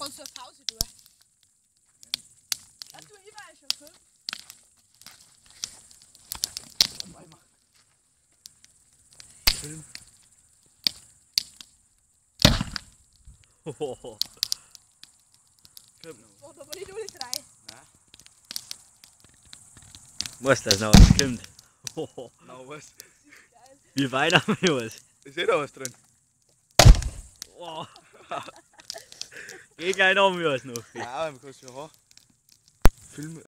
gewoon so Pause doen. Das tue ich immer schon fünf. Film. Film noch. Oh, da war nicht alle drei. Nein. Was das noch was kommt? Noch was. Geil. Wie Weihnachten was? Ist eh da was drin? Wow. Geh gleich noch was noch. Ja, aber kannst du ja haben. Film,